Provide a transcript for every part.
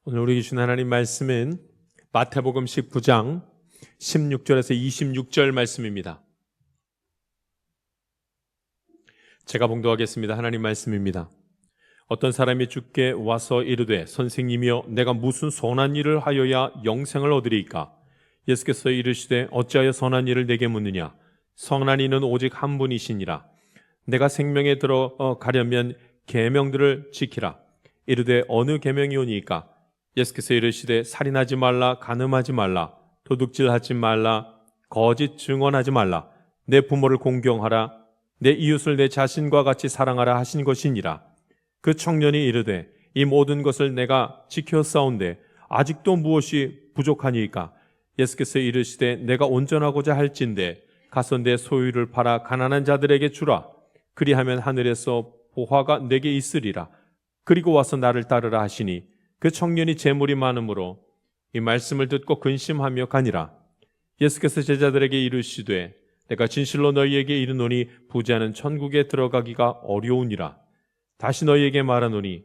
오늘 우리 주신 하나님 말씀은 마태복음 19장 16절에서 26절 말씀입니다. 제가 봉독하겠습니다. 하나님 말씀입니다. 어떤 사람이 주께 와서 이르되 선생님이여 내가 무슨 선한 일을 하여야 영생을 얻으리이까? 예수께서 이르시되 어찌하여 선한 일을 내게 묻느냐? 선한 이는 오직 한 분이시니라. 내가 생명에 들어가려면 계명들을 지키라. 이르되 어느 계명이오니이까? 예수께서 이르시되 살인하지 말라, 간음하지 말라, 도둑질하지 말라, 거짓 증언하지 말라, 내 부모를 공경하라, 내 이웃을 내 자신과 같이 사랑하라 하신 것이니라. 그 청년이 이르되 이 모든 것을 내가 지켰사온데 아직도 무엇이 부족하니이까? 예수께서 이르시되 내가 온전하고자 할진대 가서 내 소유를 팔아 가난한 자들에게 주라. 그리하면 하늘에서 보화가 내게 있으리라. 그리고 와서 나를 따르라 하시니 그 청년이 재물이 많으므로 이 말씀을 듣고 근심하며 가니라. 예수께서 제자들에게 이르시되 내가 진실로 너희에게 이르노니 부자는 천국에 들어가기가 어려우니라. 다시 너희에게 말하노니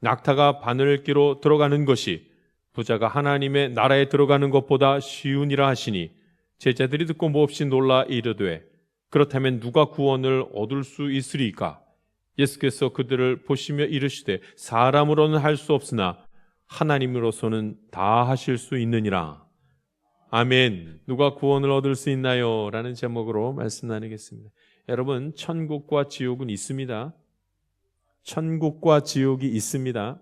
낙타가 바늘기로 들어가는 것이 부자가 하나님의 나라에 들어가는 것보다 쉬우니라 하시니 제자들이 듣고 몹시 놀라 이르되 그렇다면 누가 구원을 얻을 수 있으리까? 예수께서 그들을 보시며 이르시되 사람으로는 할 수 없으나 하나님으로서는 다 하실 수 있느니라. 아멘. 누가 구원을 얻을 수 있나요? 라는 제목으로 말씀 나누겠습니다. 여러분, 천국과 지옥은 있습니다. 천국과 지옥이 있습니다.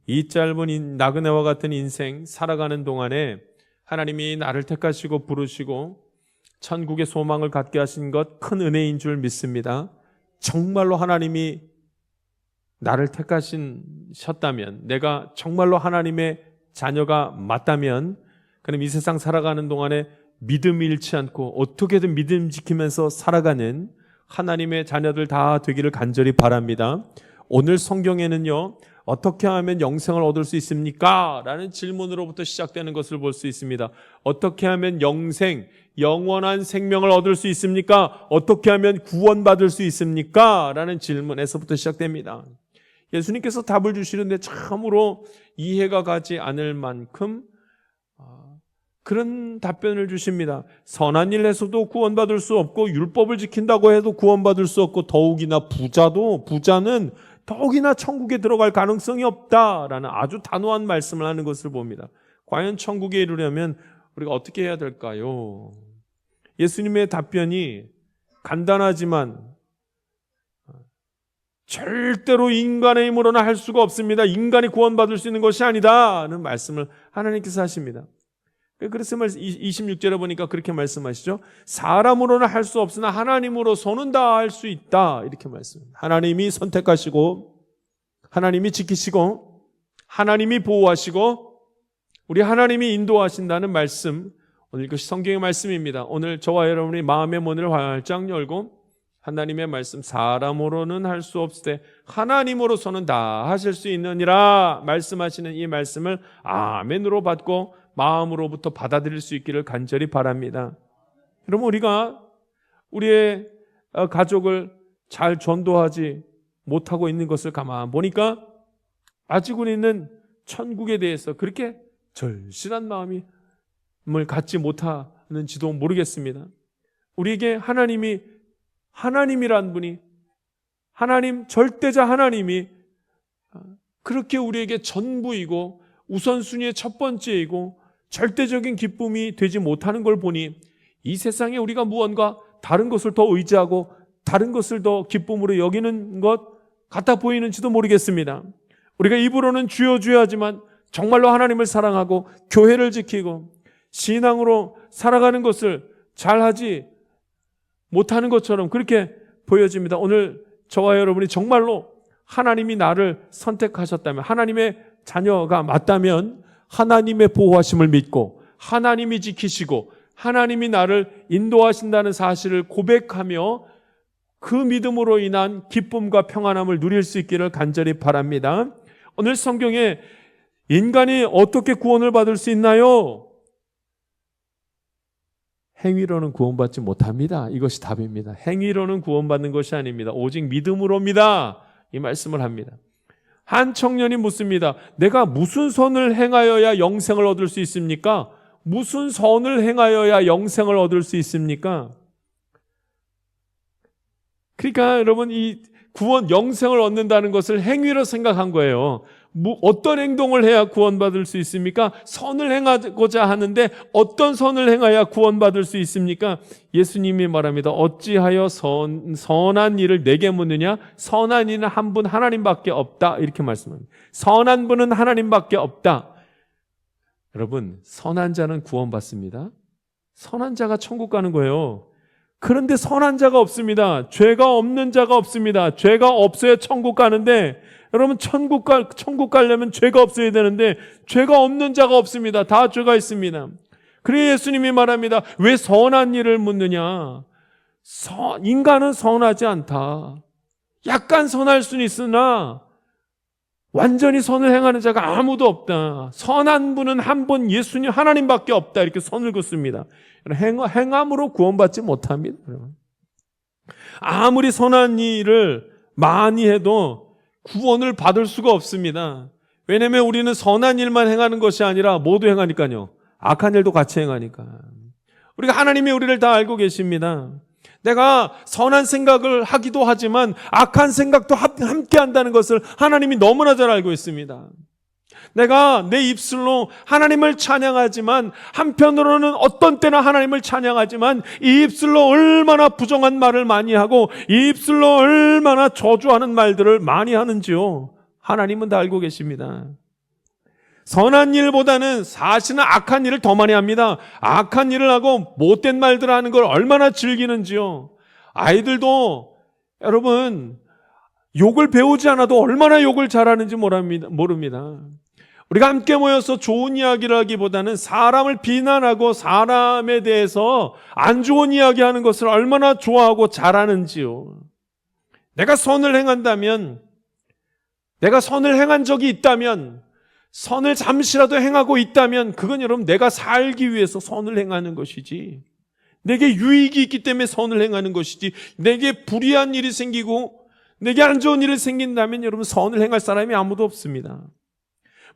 이 짧은 나그네와 같은 인생 살아가는 동안에 하나님이 나를 택하시고 부르시고 천국의 소망을 갖게 하신 것 큰 은혜인 줄 믿습니다. 정말로 하나님이 나를 택하셨다면, 내가 정말로 하나님의 자녀가 맞다면, 그럼 이 세상 살아가는 동안에 믿음을 잃지 않고 어떻게든 믿음 지키면서 살아가는 하나님의 자녀들 다 되기를 간절히 바랍니다. 오늘 성경에는요, 어떻게 하면 영생을 얻을 수 있습니까? 라는 질문으로부터 시작되는 것을 볼 수 있습니다. 어떻게 하면 영원한 생명을 얻을 수 있습니까? 어떻게 하면 구원받을 수 있습니까? 라는 질문에서부터 시작됩니다. 예수님께서 답을 주시는데 참으로 이해가 가지 않을 만큼 그런 답변을 주십니다. 선한 일 해서도 구원받을 수 없고 율법을 지킨다고 해도 구원받을 수 없고 더욱이나 부자는 더욱이나 천국에 들어갈 가능성이 없다라는 아주 단호한 말씀을 하는 것을 봅니다. 과연 천국에 이르려면 우리가 어떻게 해야 될까요? 예수님의 답변이 간단하지만 절대로 인간의 힘으로는 할 수가 없습니다. 인간이 구원받을 수 있는 것이 아니다는 말씀을 하나님께서 하십니다. 그래서 26절에 보니까 그렇게 말씀하시죠. 사람으로는 할 수 없으나 하나님으로서는 다 할 수 있다. 이렇게 말씀합니다. 하나님이 선택하시고 하나님이 지키시고 하나님이 보호하시고 우리 하나님이 인도하신다는 말씀, 오늘 이것이 성경의 말씀입니다. 오늘 저와 여러분이 마음의 문을 활짝 열고 하나님의 말씀, 사람으로는 할 수 없을 때 하나님으로서는 다 하실 수 있느니라 말씀하시는 이 말씀을 아멘으로 받고 마음으로부터 받아들일 수 있기를 간절히 바랍니다. 그러면 우리가 우리의 가족을 잘 전도하지 못하고 있는 것을 가만 보니까 아직 우리는 천국에 대해서 그렇게 절실한 마음을 갖지 못하는지도 모르겠습니다. 우리에게 하나님이란 분이, 절대자 하나님이 그렇게 우리에게 전부이고 우선순위의 첫 번째이고 절대적인 기쁨이 되지 못하는 걸 보니 이 세상에 우리가 무언가 다른 것을 더 의지하고 다른 것을 더 기쁨으로 여기는 것 같아 보이는지도 모르겠습니다. 우리가 입으로는 주여 주여 하지만 정말로 하나님을 사랑하고 교회를 지키고 신앙으로 살아가는 것을 잘하지 못하는 것처럼 그렇게 보여집니다. 오늘 저와 여러분이 정말로 하나님이 나를 선택하셨다면, 하나님의 자녀가 맞다면 하나님의 보호하심을 믿고 하나님이 지키시고 하나님이 나를 인도하신다는 사실을 고백하며 그 믿음으로 인한 기쁨과 평안함을 누릴 수 있기를 간절히 바랍니다. 오늘 성경에 인간이 어떻게 구원을 받을 수 있나요? 행위로는 구원받지 못합니다. 이것이 답입니다. 행위로는 구원받는 것이 아닙니다. 오직 믿음으로입니다. 이 말씀을 합니다. 한 청년이 묻습니다. 내가 무슨 선을 행하여야 영생을 얻을 수 있습니까? 무슨 선을 행하여야 영생을 얻을 수 있습니까? 그러니까 여러분, 이 구원, 영생을 얻는다는 것을 행위로 생각한 거예요. 어떤 행동을 해야 구원받을 수 있습니까? 선을 행하고자 하는데 어떤 선을 행해야 구원받을 수 있습니까? 예수님이 말합니다. 어찌하여 선한 일을 내게 묻느냐? 선한 이는 한 분 하나님밖에 없다. 이렇게 말씀합니다. 선한 분은 하나님밖에 없다. 여러분, 선한 자는 구원받습니다. 선한 자가 천국 가는 거예요. 그런데 선한 자가 없습니다. 죄가 없는 자가 없습니다. 죄가 없어야 천국 가는데, 여러분, 천국 가려면 죄가 없어야 되는데 죄가 없는 자가 없습니다. 다 죄가 있습니다. 그래 예수님이 말합니다. 왜 선한 일을 묻느냐? 인간은 선하지 않다. 약간 선할 수는 있으나 완전히 선을 행하는 자가 아무도 없다. 선한 분은 한 분 예수님 하나님밖에 없다. 이렇게 선을 긋습니다. 행함으로 구원받지 못합니다. 아무리 선한 일을 많이 해도 구원을 받을 수가 없습니다. 왜냐하면 우리는 선한 일만 행하는 것이 아니라 모두 행하니까요. 악한 일도 같이 행하니까. 우리가 하나님이 우리를 다 알고 계십니다. 내가 선한 생각을 하기도 하지만 악한 생각도 함께 한다는 것을 하나님이 너무나 잘 알고 있습니다. 내가 내 입술로 하나님을 찬양하지만 한편으로는 어떤 때나 하나님을 찬양하지만 이 입술로 얼마나 부정한 말을 많이 하고 이 입술로 얼마나 저주하는 말들을 많이 하는지요. 하나님은 다 알고 계십니다. 선한 일보다는 사실은 악한 일을 더 많이 합니다. 악한 일을 하고 못된 말들을 하는 걸 얼마나 즐기는지요. 아이들도 여러분 욕을 배우지 않아도 얼마나 욕을 잘하는지 모릅니다. 우리가 함께 모여서 좋은 이야기를 하기보다는 사람을 비난하고 사람에 대해서 안 좋은 이야기하는 것을 얼마나 좋아하고 잘하는지요. 내가 선을 행한다면, 내가 선을 행한 적이 있다면, 선을 잠시라도 행하고 있다면 그건 여러분 내가 살기 위해서 선을 행하는 것이지, 내게 유익이 있기 때문에 선을 행하는 것이지, 내게 불이한 일이 생기고 내게 안 좋은 일이 생긴다면 여러분 선을 행할 사람이 아무도 없습니다.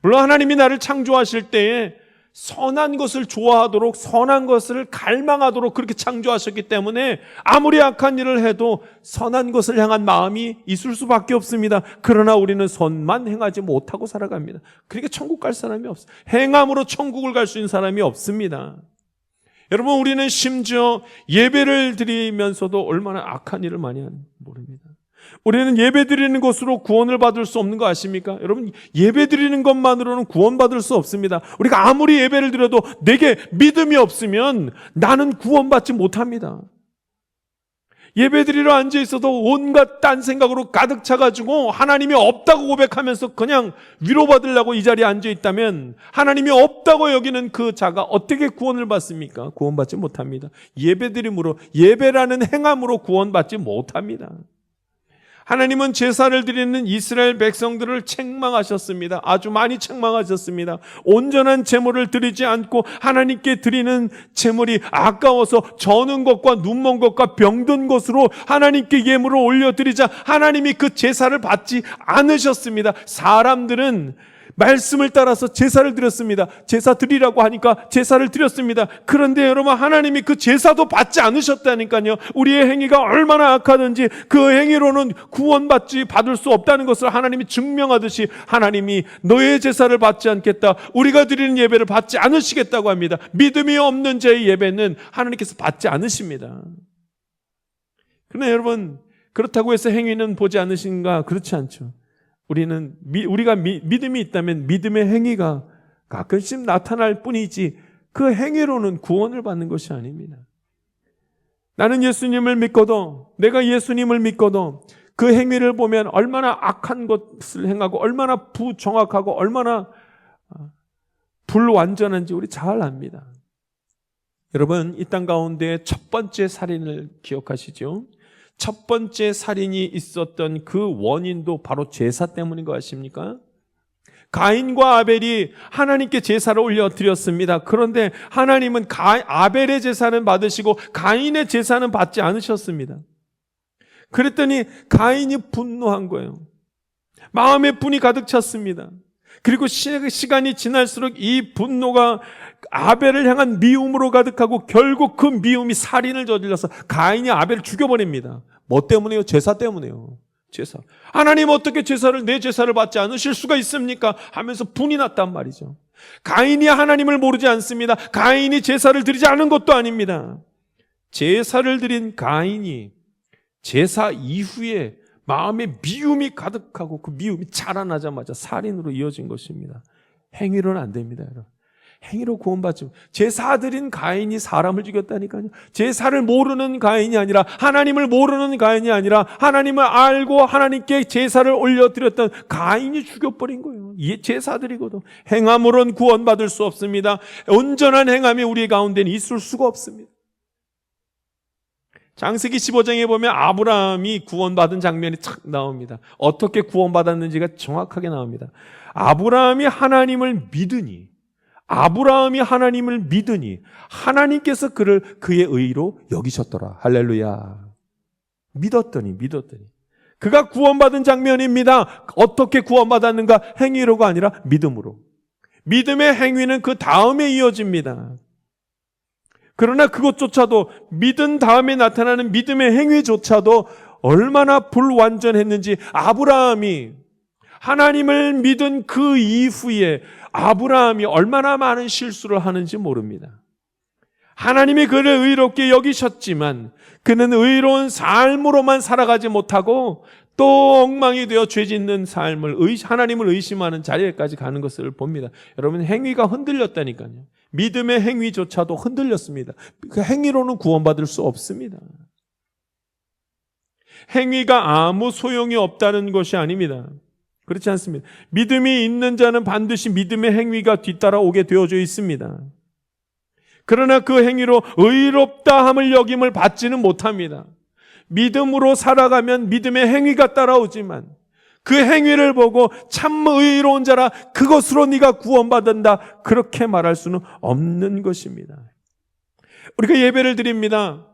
물론 하나님이 나를 창조하실 때에 선한 것을 좋아하도록, 선한 것을 갈망하도록 그렇게 창조하셨기 때문에 아무리 악한 일을 해도 선한 것을 향한 마음이 있을 수밖에 없습니다. 그러나 우리는 선만 행하지 못하고 살아갑니다. 그러니까 천국 갈 사람이 없어요. 행함으로 천국을 갈 수 있는 사람이 없습니다. 여러분, 우리는 심지어 예배를 드리면서도 얼마나 악한 일을 많이 하는지 모릅니다. 우리는 예배 드리는 것으로 구원을 받을 수 없는 거 아십니까? 여러분, 예배 드리는 것만으로는 구원받을 수 없습니다. 우리가 아무리 예배를 드려도 내게 믿음이 없으면 나는 구원받지 못합니다. 예배 드리러 앉아 있어도 온갖 딴 생각으로 가득 차가지고 하나님이 없다고 고백하면서 그냥 위로받으려고 이 자리에 앉아 있다면 하나님이 없다고 여기는 그 자가 어떻게 구원을 받습니까? 구원받지 못합니다. 예배 드림으로, 예배라는 행함으로 구원받지 못합니다. 하나님은 제사를 드리는 이스라엘 백성들을 책망하셨습니다. 아주 많이 책망하셨습니다. 온전한 제물을 드리지 않고 하나님께 드리는 제물이 아까워서 저는 것과 눈먼 것과 병든 것으로 하나님께 예물을 올려드리자 하나님이 그 제사를 받지 않으셨습니다. 사람들은 말씀을 따라서 제사를 드렸습니다. 제사 드리라고 하니까 제사를 드렸습니다. 그런데 여러분, 하나님이 그 제사도 받지 않으셨다니까요. 우리의 행위가 얼마나 악하든지 그 행위로는 받을 수 없다는 것을 하나님이 증명하듯이 하나님이 너의 제사를 받지 않겠다, 우리가 드리는 예배를 받지 않으시겠다고 합니다. 믿음이 없는 자의 예배는 하나님께서 받지 않으십니다. 그러나 여러분, 그렇다고 해서 행위는 보지 않으신가? 그렇지 않죠. 우리가 믿음이 있다면 믿음의 행위가 가끔씩 나타날 뿐이지 그 행위로는 구원을 받는 것이 아닙니다. 나는 예수님을 믿거든, 내가 예수님을 믿거든 그 행위를 보면 얼마나 악한 것을 행하고 얼마나 부정확하고 얼마나 불완전한지 우리 잘 압니다. 여러분, 이 땅 가운데 첫 번째 살인을 기억하시죠? 첫 번째 살인이 있었던 그 원인도 바로 제사 때문인 거 아십니까? 가인과 아벨이 하나님께 제사를 올려드렸습니다. 그런데 하나님은 아벨의 제사는 받으시고 가인의 제사는 받지 않으셨습니다. 그랬더니 가인이 분노한 거예요. 마음에 분이 가득 찼습니다. 그리고 시간이 지날수록 이 분노가 아벨을 향한 미움으로 가득하고 결국 그 미움이 살인을 저질러서 가인이 아벨을 죽여버립니다. 뭐 때문에요? 제사 때문에요. 제사. 하나님 어떻게 제사를, 내 제사를 받지 않으실 수가 있습니까? 하면서 분이 났단 말이죠. 가인이 하나님을 모르지 않습니다. 가인이 제사를 드리지 않은 것도 아닙니다. 제사를 드린 가인이 제사 이후에 마음에 미움이 가득하고 그 미움이 자라나자마자 살인으로 이어진 것입니다. 행위로는 안 됩니다, 여러분. 행위로 구원받지 못. 제사 드린 가인이 사람을 죽였다니까요. 제사를 모르는 가인이 아니라, 하나님을 모르는 가인이 아니라 하나님을 알고 하나님께 제사를 올려드렸던 가인이 죽여버린 거예요. 이 제사 드리고도 행함으로는 구원받을 수 없습니다. 온전한 행함이 우리 가운데는 있을 수가 없습니다. 창세기 15장에 보면 아브라함이 구원받은 장면이 탁 나옵니다. 어떻게 구원받았는지가 정확하게 나옵니다. 아브라함이 하나님을 믿으니 하나님께서 그를 그의 의로 여기셨더라. 할렐루야. 믿었더니 그가 구원받은 장면입니다. 어떻게 구원받았는가? 행위로가 아니라 믿음으로. 믿음의 행위는 그 다음에 이어집니다. 그러나 그것조차도, 믿은 다음에 나타나는 믿음의 행위조차도 얼마나 불완전했는지, 아브라함이 하나님을 믿은 그 이후에 아브라함이 얼마나 많은 실수를 하는지 모릅니다. 하나님이 그를 의롭게 여기셨지만 그는 의로운 삶으로만 살아가지 못하고 또 엉망이 되어 죄짓는 삶을, 하나님을 의심하는 자리에까지 가는 것을 봅니다. 여러분, 행위가 흔들렸다니까요. 믿음의 행위조차도 흔들렸습니다. 그 행위로는 구원받을 수 없습니다. 행위가 아무 소용이 없다는 것이 아닙니다. 그렇지 않습니다. 믿음이 있는 자는 반드시 믿음의 행위가 뒤따라오게 되어져 있습니다. 그러나 그 행위로 의롭다 함을 여김을 받지는 못합니다. 믿음으로 살아가면 믿음의 행위가 따라오지만 그 행위를 보고 참 의로운 자라, 그것으로 네가 구원받는다, 그렇게 말할 수는 없는 것입니다. 우리가 예배를 드립니다.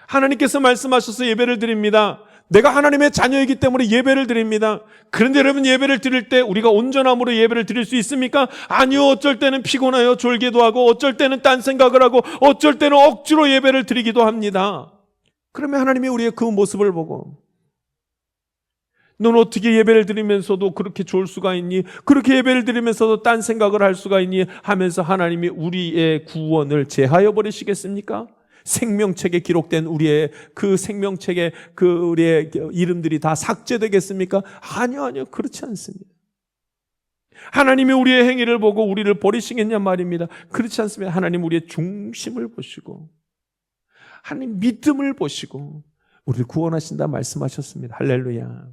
하나님께서 말씀하셔서 예배를 드립니다. 내가 하나님의 자녀이기 때문에 예배를 드립니다. 그런데 여러분, 예배를 드릴 때 우리가 온전함으로 예배를 드릴 수 있습니까? 아니요. 어쩔 때는 피곤해요. 졸기도 하고, 어쩔 때는 딴 생각을 하고, 어쩔 때는 억지로 예배를 드리기도 합니다. 그러면 하나님이 우리의 그 모습을 보고, 넌 어떻게 예배를 드리면서도 그렇게 좋을 수가 있니? 그렇게 예배를 드리면서도 딴 생각을 할 수가 있니? 하면서 하나님이 우리의 구원을 제하여 버리시겠습니까? 생명책에 기록된 우리의 그 생명책에 우리의 이름들이 다 삭제되겠습니까? 아니요. 그렇지 않습니다. 하나님이 우리의 행위를 보고 우리를 버리시겠냐 말입니다. 그렇지 않습니다. 하나님 우리의 중심을 보시고, 하나님 믿음을 보시고 우리를 구원하신다 말씀하셨습니다. 할렐루야.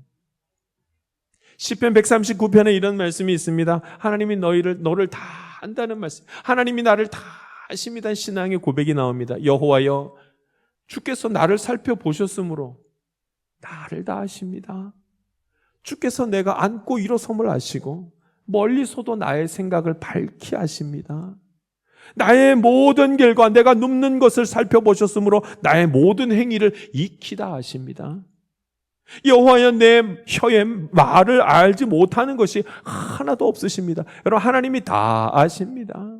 시편 139편에 이런 말씀이 있습니다. 하나님이 너를 다 안다는 말씀. 하나님이 나를 다 아십니다. 신앙의 고백이 나옵니다. 여호와여, 주께서 나를 살펴보셨으므로 나를 다 아십니다. 주께서 내가 앉고 일어섬을 아시고 멀리서도 나의 생각을 밝히 아십니다. 나의 모든 길과 내가 눕는 것을 살펴보셨으므로 나의 모든 행위를 익히 다 아십니다. 여호와여, 내 혀의 말을 알지 못하는 것이 하나도 없으십니다. 여러분, 하나님이 다 아십니다.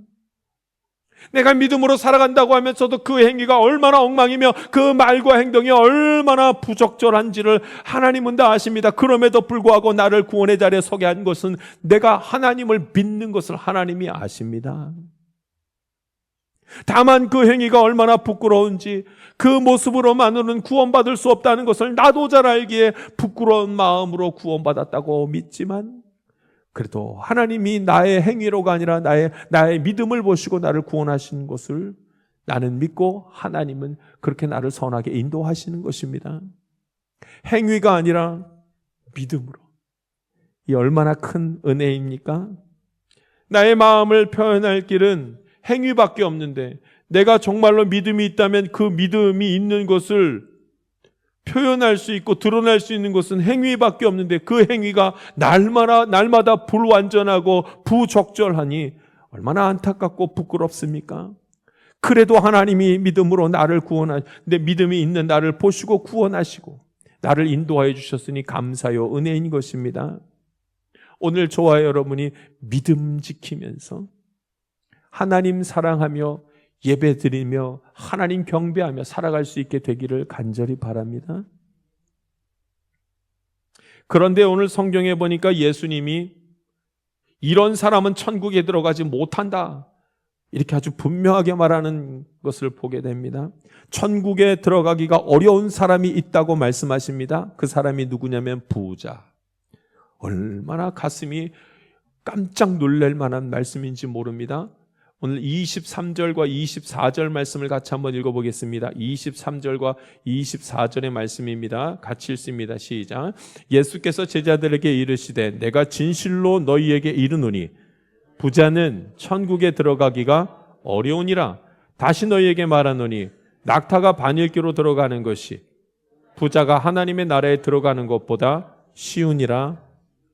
내가 믿음으로 살아간다고 하면서도 그 행위가 얼마나 엉망이며 그 말과 행동이 얼마나 부적절한지를 하나님은 다 아십니다. 그럼에도 불구하고 나를 구원의 자리에 서게 한 것은 내가 하나님을 믿는 것을 하나님이 아십니다. 다만 그 행위가 얼마나 부끄러운지, 그 모습으로만으로는 구원받을 수 없다는 것을 나도 잘 알기에 부끄러운 마음으로 구원받았다고 믿지만, 그래도 하나님이 나의 행위로가 아니라 나의 믿음을 보시고 나를 구원하신 것을 나는 믿고, 하나님은 그렇게 나를 선하게 인도하시는 것입니다. 행위가 아니라 믿음으로. 이 얼마나 큰 은혜입니까? 나의 마음을 표현할 길은 행위밖에 없는데, 내가 정말로 믿음이 있다면 그 믿음이 있는 것을 표현할 수 있고 드러날 수 있는 것은 행위밖에 없는데, 그 행위가 날마다 불완전하고 부적절하니 얼마나 안타깝고 부끄럽습니까? 그래도 하나님이 믿음으로 나를 내 믿음이 있는 나를 보시고 구원하시고 나를 인도하여 주셨으니 감사요 은혜인 것입니다. 오늘 저와 여러분이 믿음 지키면서 하나님 사랑하며 예배드리며 하나님 경배하며 살아갈 수 있게 되기를 간절히 바랍니다. 그런데 오늘 성경에 보니까 예수님이 이런 사람은 천국에 들어가지 못한다, 이렇게 아주 분명하게 말하는 것을 보게 됩니다. 천국에 들어가기가 어려운 사람이 있다고 말씀하십니다. 그 사람이 누구냐면 부자. 얼마나 가슴이 깜짝 놀랄 만한 말씀인지 모릅니다. 오늘 23절과 24절 말씀을 같이 한번 읽어보겠습니다. 23절과 24절의 말씀입니다. 같이 읽습니다. 시작. 예수께서 제자들에게 이르시되 내가 진실로 너희에게 이르노니 부자는 천국에 들어가기가 어려우니라. 다시 너희에게 말하노니 낙타가 바늘기로 들어가는 것이 부자가 하나님의 나라에 들어가는 것보다 쉬우니라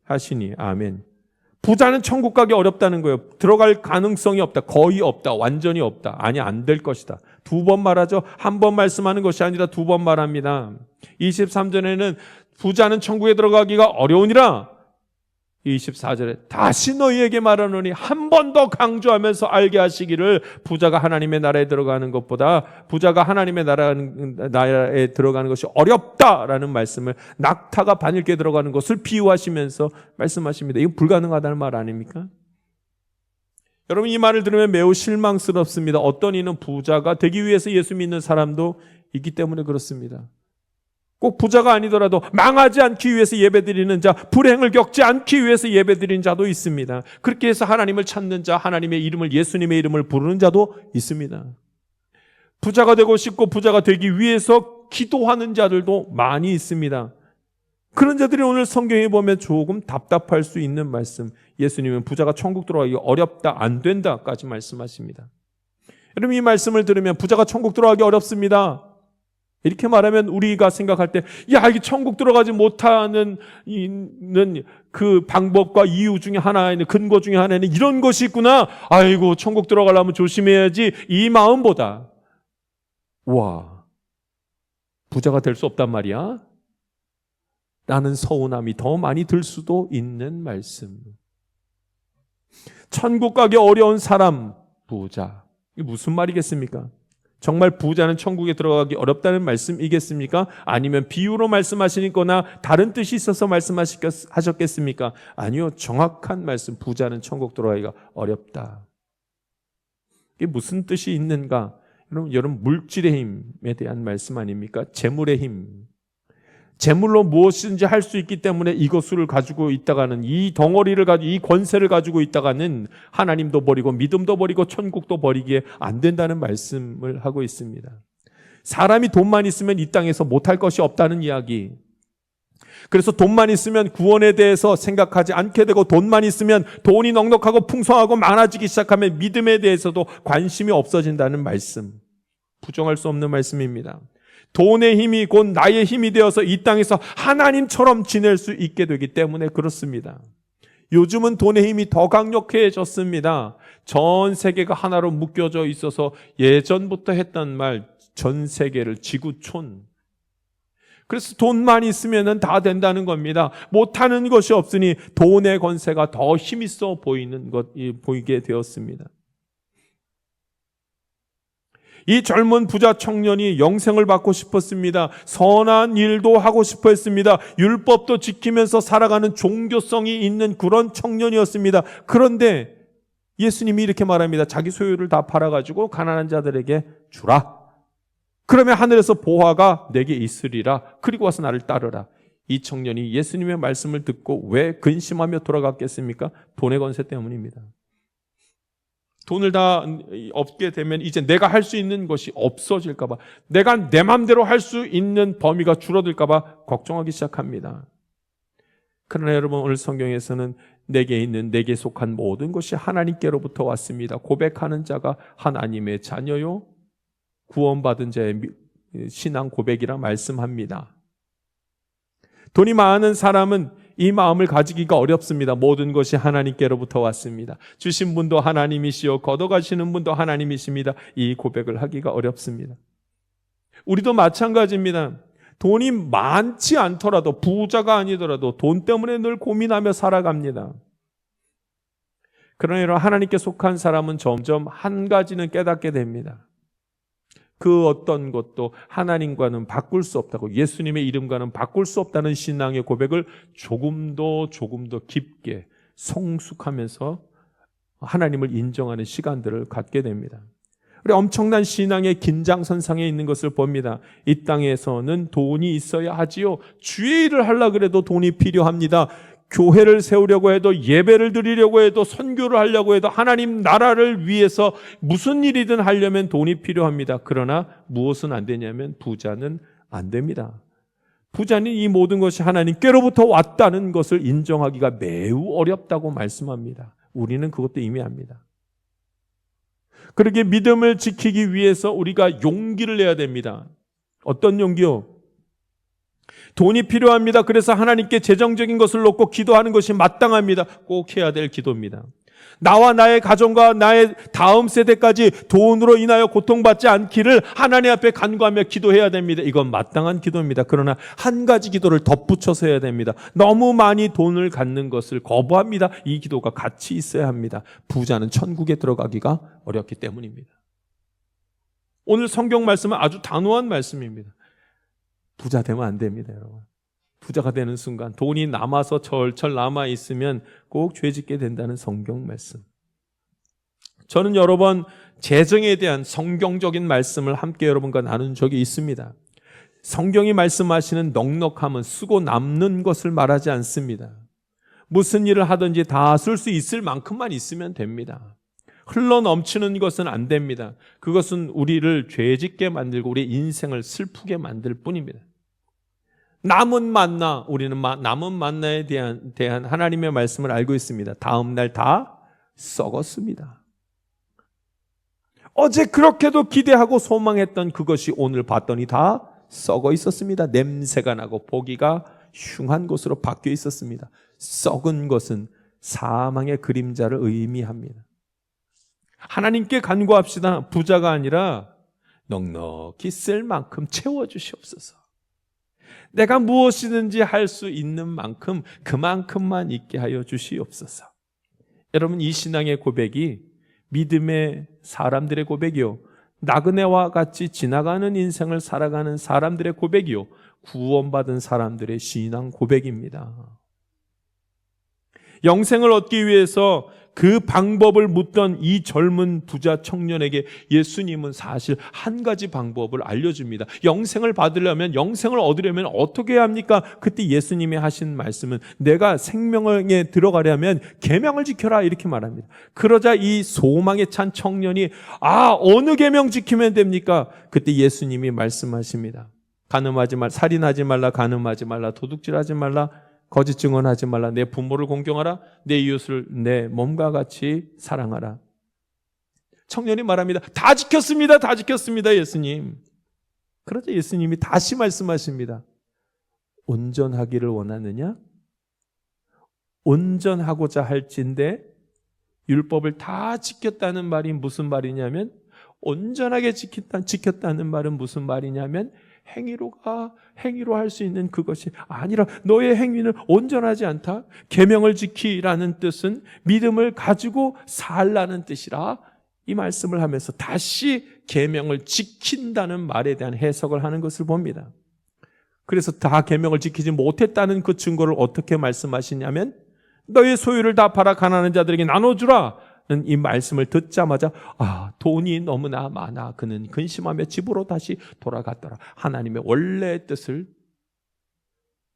하시니. 아멘. 부자는 천국 가기 어렵다는 거예요. 들어갈 가능성이 없다. 거의 없다. 완전히 없다. 아니, 안 될 것이다. 두 번 말하죠. 한 번 말씀하는 것이 아니라 두 번 말합니다. 23절에는 부자는 천국에 들어가기가 어려우니라. 24절에 다시 너희에게 말하노니 한 번 더 강조하면서 알게 하시기를 부자가 하나님의 나라에 들어가는 것보다 부자가 하나님의 나라에 들어가는 것이 어렵다라는 말씀을, 낙타가 바늘게 들어가는 것을 비유하시면서 말씀하십니다. 이거 불가능하다는 말 아닙니까? 여러분, 이 말을 들으면 매우 실망스럽습니다. 어떤 이는 부자가 되기 위해서 예수 믿는 사람도 있기 때문에 그렇습니다. 꼭 부자가 아니더라도 망하지 않기 위해서 예배드리는 자, 불행을 겪지 않기 위해서 예배드리는 자도 있습니다. 그렇게 해서 하나님을 찾는 자, 하나님의 이름을, 예수님의 이름을 부르는 자도 있습니다. 부자가 되고 싶고 부자가 되기 위해서 기도하는 자들도 많이 있습니다. 그런 자들이 오늘 성경에 보면 조금 답답할 수 있는 말씀, 예수님은 부자가 천국 들어가기 어렵다, 안 된다까지 말씀하십니다. 여러분, 이 말씀을 들으면 부자가 천국 들어가기 어렵습니다, 이렇게 말하면 우리가 생각할 때, 야, 이게 천국 들어가지 못하는 그 방법과 이유 중에 하나에는, 근거 중에 하나에는 이런 것이 있구나. 아이고, 천국 들어가려면 조심해야지. 이 마음보다, 와, 부자가 될 수 없단 말이야? 라는 서운함이 더 많이 들 수도 있는 말씀. 천국 가기 어려운 사람, 부자. 이게 무슨 말이겠습니까? 정말 부자는 천국에 들어가기 어렵다는 말씀이겠습니까? 아니면 비유로 말씀하시거나 다른 뜻이 있어서 말씀하셨겠습니까? 아니요, 정확한 말씀, 부자는 천국 들어가기가 어렵다. 이게 무슨 뜻이 있는가? 여러분, 물질의 힘에 대한 말씀 아닙니까? 재물의 힘. 재물로 무엇이든지 할 수 있기 때문에 이것을 가지고 있다가는, 이 덩어리를 가지고, 이 권세를 가지고 있다가는 하나님도 버리고 믿음도 버리고 천국도 버리기에 안 된다는 말씀을 하고 있습니다. 사람이 돈만 있으면 이 땅에서 못할 것이 없다는 이야기. 그래서 돈만 있으면 구원에 대해서 생각하지 않게 되고, 돈만 있으면 돈이 넉넉하고 풍성하고 많아지기 시작하면 믿음에 대해서도 관심이 없어진다는 말씀. 부정할 수 없는 말씀입니다. 돈의 힘이 곧 나의 힘이 되어서 이 땅에서 하나님처럼 지낼 수 있게 되기 때문에 그렇습니다. 요즘은 돈의 힘이 더 강력해졌습니다. 전 세계가 하나로 묶여져 있어서 예전부터 했던 말, 전 세계를 지구촌. 그래서 돈만 있으면 다 된다는 겁니다. 못하는 것이 없으니 돈의 권세가 더 힘있어 보이게 되었습니다. 이 젊은 부자 청년이 영생을 받고 싶었습니다. 선한 일도 하고 싶어 했습니다. 율법도 지키면서 살아가는 종교성이 있는 그런 청년이었습니다. 그런데 예수님이 이렇게 말합니다. 자기 소유를 다 팔아가지고 가난한 자들에게 주라. 그러면 하늘에서 보화가 내게 있으리라. 그리고 와서 나를 따르라. 이 청년이 예수님의 말씀을 듣고 왜 근심하며 돌아갔겠습니까? 돈의 권세 때문입니다. 돈을 다 얻게 되면 이제 내가 할 수 있는 것이 없어질까 봐, 내가 내 마음대로 할 수 있는 범위가 줄어들까 봐 걱정하기 시작합니다. 그러나 여러분, 오늘 성경에서는 내게 있는, 내게 속한 모든 것이 하나님께로부터 왔습니다. 고백하는 자가 하나님의 자녀요, 구원받은 자의 신앙 고백이라 말씀합니다. 돈이 많은 사람은 이 마음을 가지기가 어렵습니다. 모든 것이 하나님께로부터 왔습니다. 주신 분도 하나님이시요 걷어가시는 분도 하나님이십니다. 이 고백을 하기가 어렵습니다. 우리도 마찬가지입니다. 돈이 많지 않더라도, 부자가 아니더라도 돈 때문에 늘 고민하며 살아갑니다. 그러나 하나님께 속한 사람은 점점 한 가지는 깨닫게 됩니다. 그 어떤 것도 하나님과는 바꿀 수 없다고, 예수님의 이름과는 바꿀 수 없다는 신앙의 고백을 조금 더 깊게 성숙하면서 하나님을 인정하는 시간들을 갖게 됩니다. 우리 엄청난 신앙의 긴장선상에 있는 것을 봅니다. 이 땅에서는 돈이 있어야 하지요. 주의 일을 하려고 해도 돈이 필요합니다. 교회를 세우려고 해도, 예배를 드리려고 해도, 선교를 하려고 해도, 하나님 나라를 위해서 무슨 일이든 하려면 돈이 필요합니다. 그러나 무엇은 안 되냐면 부자는 안 됩니다. 부자는 이 모든 것이 하나님께로부터 왔다는 것을 인정하기가 매우 어렵다고 말씀합니다. 우리는 그것도 이미 압니다. 그렇게 믿음을 지키기 위해서 우리가 용기를 내야 됩니다. 어떤 용기요? 돈이 필요합니다. 그래서 하나님께 재정적인 것을 놓고 기도하는 것이 마땅합니다. 꼭 해야 될 기도입니다. 나와 나의 가정과 나의 다음 세대까지 돈으로 인하여 고통받지 않기를 하나님 앞에 간구하며 기도해야 됩니다. 이건 마땅한 기도입니다. 그러나 한 가지 기도를 덧붙여서 해야 됩니다. 너무 많이 돈을 갖는 것을 거부합니다. 이 기도가 같이 있어야 합니다. 부자는 천국에 들어가기가 어렵기 때문입니다. 오늘 성경 말씀은 아주 단호한 말씀입니다. 부자 되면 안 됩니다, 여러분. 부자가 되는 순간 돈이 남아서 절철 남아 있으면 꼭 죄짓게 된다는 성경 말씀. 저는 여러 번 재정에 대한 성경적인 말씀을 함께 여러분과 나눈 적이 있습니다. 성경이 말씀하시는 넉넉함은 쓰고 남는 것을 말하지 않습니다. 무슨 일을 하든지 다 쓸 수 있을 만큼만 있으면 됩니다. 흘러 넘치는 것은 안 됩니다. 그것은 우리를 죄짓게 만들고 우리 인생을 슬프게 만들 뿐입니다. 남은 만나, 우리는 남은 만나에 대한 하나님의 말씀을 알고 있습니다. 다음 날 다 썩었습니다. 어제 그렇게도 기대하고 소망했던 그것이 오늘 봤더니 다 썩어 있었습니다. 냄새가 나고 보기가 흉한 것으로 바뀌어 있었습니다. 썩은 것은 사망의 그림자를 의미합니다. 하나님께 간구합시다. 부자가 아니라 넉넉히 쓸 만큼 채워주시옵소서. 내가 무엇이든지 할 수 있는 만큼 그만큼만 있게 하여 주시옵소서. 여러분, 이 신앙의 고백이 믿음의 사람들의 고백이요, 나그네와 같이 지나가는 인생을 살아가는 사람들의 고백이요, 구원받은 사람들의 신앙 고백입니다. 영생을 얻기 위해서 그 방법을 묻던 이 젊은 부자 청년에게 예수님은 사실 한 가지 방법을 알려줍니다. 영생을 받으려면, 영생을 얻으려면 어떻게 해야 합니까? 그때 예수님이 하신 말씀은 내가 생명에 들어가려면 계명을 지켜라, 이렇게 말합니다. 그러자 이 소망에 찬 청년이 어느 계명 지키면 됩니까? 그때 예수님이 말씀하십니다. 간음하지 말라, 살인하지 말라, 간음하지 말라, 도둑질하지 말라, 거짓 증언하지 말라, 내 부모를 공경하라, 내 이웃을 내 몸과 같이 사랑하라. 청년이 말합니다. 다 지켰습니다. 다 지켰습니다, 예수님. 그러자 예수님이 다시 말씀하십니다. 온전하기를 원하느냐? 온전하고자 할진대 율법을 다 지켰다는 말이 무슨 말이냐면, 온전하게 지켰다는 말은 무슨 말이냐면, 행위로 할 수 있는 그것이 아니라 너의 행위는 온전하지 않다. 계명을 지키라는 뜻은 믿음을 가지고 살라는 뜻이라. 이 말씀을 하면서 다시 계명을 지킨다는 말에 대한 해석을 하는 것을 봅니다. 그래서 다 계명을 지키지 못했다는 그 증거를 어떻게 말씀하시냐면, 너의 소유를 다 팔아 가난한 자들에게 나눠주라. 이 말씀을 듣자마자 돈이 너무나 많아 그는 근심하며 집으로 다시 돌아갔더라. 하나님의 원래의 뜻을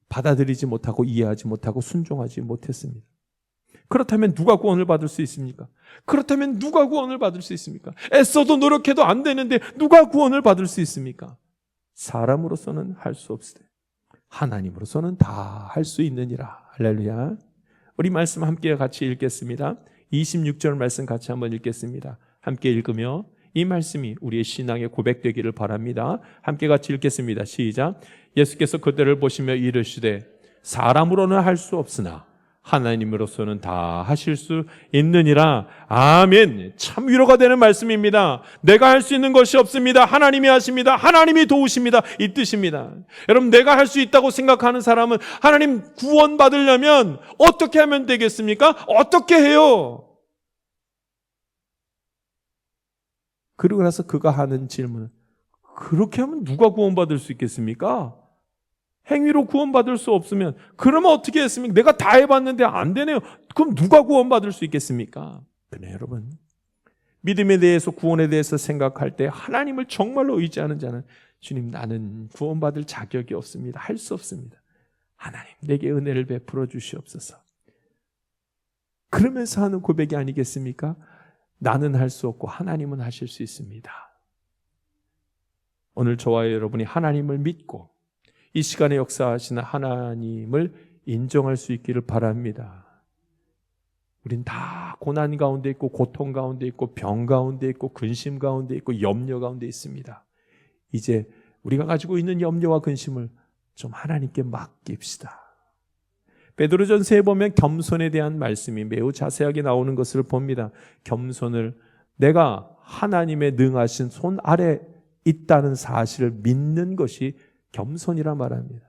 받아들이지 못하고 이해하지 못하고 순종하지 못했습니다. 그렇다면 누가 구원을 받을 수 있습니까? 그렇다면 누가 구원을 받을 수 있습니까? 애써도 노력해도 안 되는데 누가 구원을 받을 수 있습니까? 사람으로서는 할 수 없으되 하나님으로서는 다 할 수 있느니라. 할렐루야. 우리 말씀 함께 같이 읽겠습니다. 26절 말씀 같이 한번 읽겠습니다. 함께 읽으며 이 말씀이 우리의 신앙의 고백되기를 바랍니다. 함께 같이 읽겠습니다. 시작. 예수께서 그들을 보시며 이르시되 사람으로는 할 수 없으나 하나님으로서는 다 하실 수 있느니라. 아멘. 참 위로가 되는 말씀입니다. 내가 할 수 있는 것이 없습니다. 하나님이 하십니다. 하나님이 도우십니다. 이 뜻입니다. 여러분, 내가 할 수 있다고 생각하는 사람은 하나님 구원받으려면 어떻게 하면 되겠습니까? 어떻게 해요? 그리고 나서 그가 하는 질문은, 그렇게 하면 누가 구원받을 수 있겠습니까? 행위로 구원받을 수 없으면 그러면 어떻게 했습니까? 내가 다 해봤는데 안 되네요. 그럼 누가 구원받을 수 있겠습니까? 그래, 여러분, 믿음에 대해서, 구원에 대해서 생각할 때 하나님을 정말로 의지하는 자는, 주님, 나는 구원받을 자격이 없습니다. 할 수 없습니다. 하나님, 내게 은혜를 베풀어 주시옵소서. 그러면서 하는 고백이 아니겠습니까? 나는 할 수 없고 하나님은 하실 수 있습니다. 오늘 저와 여러분이 하나님을 믿고 이 시간에 역사하시는 하나님을 인정할 수 있기를 바랍니다. 우린 다 고난 가운데 있고, 고통 가운데 있고, 병 가운데 있고, 근심 가운데 있고, 염려 가운데 있습니다. 이제 우리가 가지고 있는 염려와 근심을 좀 하나님께 맡깁시다. 베드로전서에 보면 겸손에 대한 말씀이 매우 자세하게 나오는 것을 봅니다. 겸손을, 내가 하나님의 능하신 손 아래 있다는 사실을 믿는 것이 겸손이라 말합니다.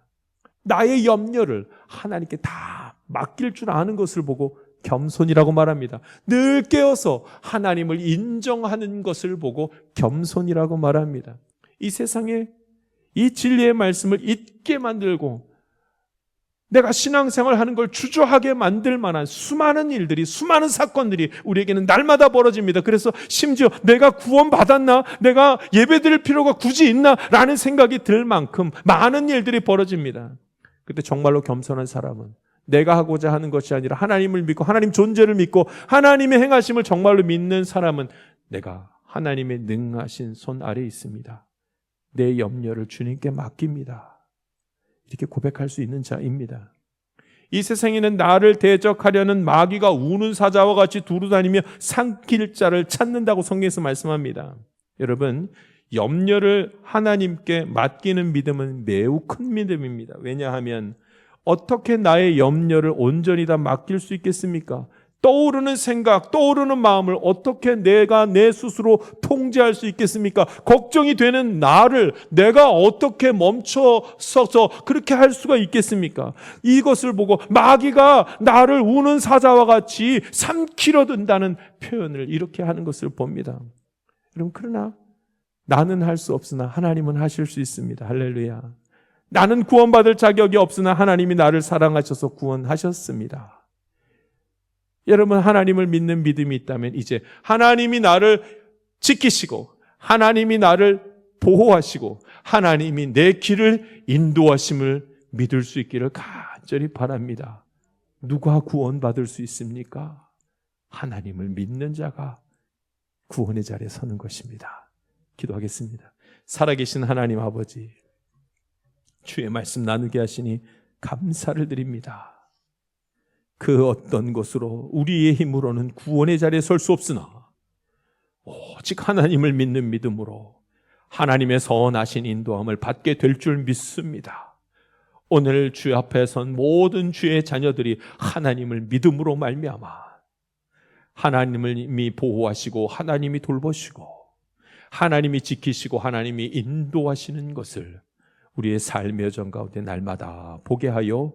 나의 염려를 하나님께 다 맡길 줄 아는 것을 보고 겸손이라고 말합니다. 늘 깨어서 하나님을 인정하는 것을 보고 겸손이라고 말합니다. 이 세상에 이 진리의 말씀을 잊게 만들고 내가 신앙생활 하는 걸 주저하게 만들 만한 수많은 일들이, 수많은 사건들이 우리에게는 날마다 벌어집니다. 그래서 심지어 내가 구원받았나? 내가 예배드릴 필요가 굳이 있나? 라는 생각이 들 만큼 많은 일들이 벌어집니다. 그때 정말로 겸손한 사람은 내가 하고자 하는 것이 아니라 하나님을 믿고, 하나님 존재를 믿고, 하나님의 행하심을 정말로 믿는 사람은 내가 하나님의 능하신 손 아래에 있습니다. 내 염려를 주님께 맡깁니다. 이렇게 고백할 수 있는 자입니다. 이 세상에는 나를 대적하려는 마귀가 우는 사자와 같이 두루다니며 삼킬 자를 찾는다고 성경에서 말씀합니다. 여러분, 염려를 하나님께 맡기는 믿음은 매우 큰 믿음입니다. 왜냐하면 어떻게 나의 염려를 온전히 다 맡길 수 있겠습니까? 떠오르는 생각, 떠오르는 마음을 어떻게 내가 내 스스로 통제할 수 있겠습니까? 걱정이 되는 나를 내가 어떻게 멈춰서서 그렇게 할 수가 있겠습니까? 이것을 보고 마귀가 나를 우는 사자와 같이 삼키려 든다는 표현을 이렇게 하는 것을 봅니다. 여러분, 그러나 나는 할 수 없으나 하나님은 하실 수 있습니다. 할렐루야. 나는 구원받을 자격이 없으나 하나님이 나를 사랑하셔서 구원하셨습니다. 여러분, 하나님을 믿는 믿음이 있다면 이제 하나님이 나를 지키시고, 하나님이 나를 보호하시고, 하나님이 내 길을 인도하심을 믿을 수 있기를 간절히 바랍니다. 누가 구원받을 수 있습니까? 하나님을 믿는 자가 구원의 자리에 서는 것입니다. 기도하겠습니다. 살아계신 하나님 아버지, 주의 말씀 나누게 하시니 감사를 드립니다. 그 어떤 것으로 우리의 힘으로는 구원의 자리에 설 수 없으나 오직 하나님을 믿는 믿음으로 하나님의 선하신 인도함을 받게 될 줄 믿습니다. 오늘 주 앞에 선 모든 주의 자녀들이 하나님을 믿음으로 말미암아 하나님이 보호하시고, 하나님이 돌보시고, 하나님이 지키시고, 하나님이 인도하시는 것을 우리의 삶의 여정 가운데 날마다 보게 하여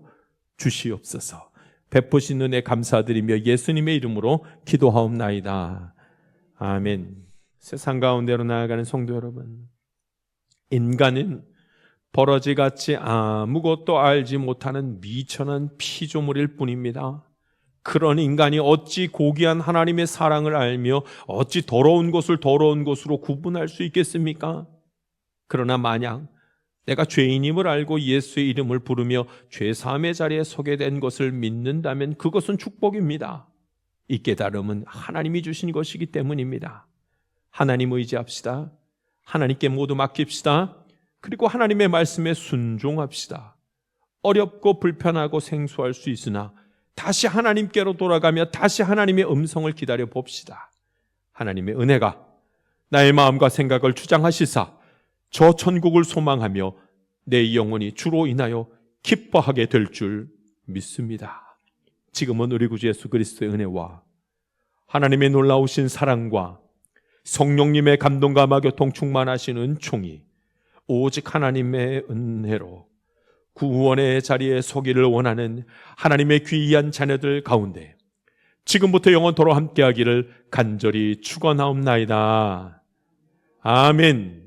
주시옵소서. 베푸신 은혜 감사드리며 예수님의 이름으로 기도하옵나이다. 아멘. 세상 가운데로 나아가는 성도 여러분, 인간은 버러지같이 아무것도 알지 못하는 미천한 피조물일 뿐입니다. 그런 인간이 어찌 고귀한 하나님의 사랑을 알며 어찌 더러운 것을 더러운 것으로 구분할 수 있겠습니까? 그러나 만약 내가 죄인임을 알고 예수의 이름을 부르며 죄사함의 자리에 서게 된 것을 믿는다면 그것은 축복입니다. 이 깨달음은 하나님이 주신 것이기 때문입니다. 하나님 의지합시다. 하나님께 모두 맡깁시다. 그리고 하나님의 말씀에 순종합시다. 어렵고 불편하고 생소할 수 있으나 다시 하나님께로 돌아가며 다시 하나님의 음성을 기다려 봅시다. 하나님의 은혜가 나의 마음과 생각을 주장하시사 저 천국을 소망하며 내 영혼이 주로 인하여 기뻐하게 될 줄 믿습니다. 지금은 우리 구주 예수 그리스도의 은혜와 하나님의 놀라우신 사랑과 성령님의 감동과 마교통 충만하신 은총이 오직 하나님의 은혜로 구원의 자리에 서기를 원하는 하나님의 귀한 자녀들 가운데 지금부터 영원토록 함께하기를 간절히 축원하옵나이다. 아멘.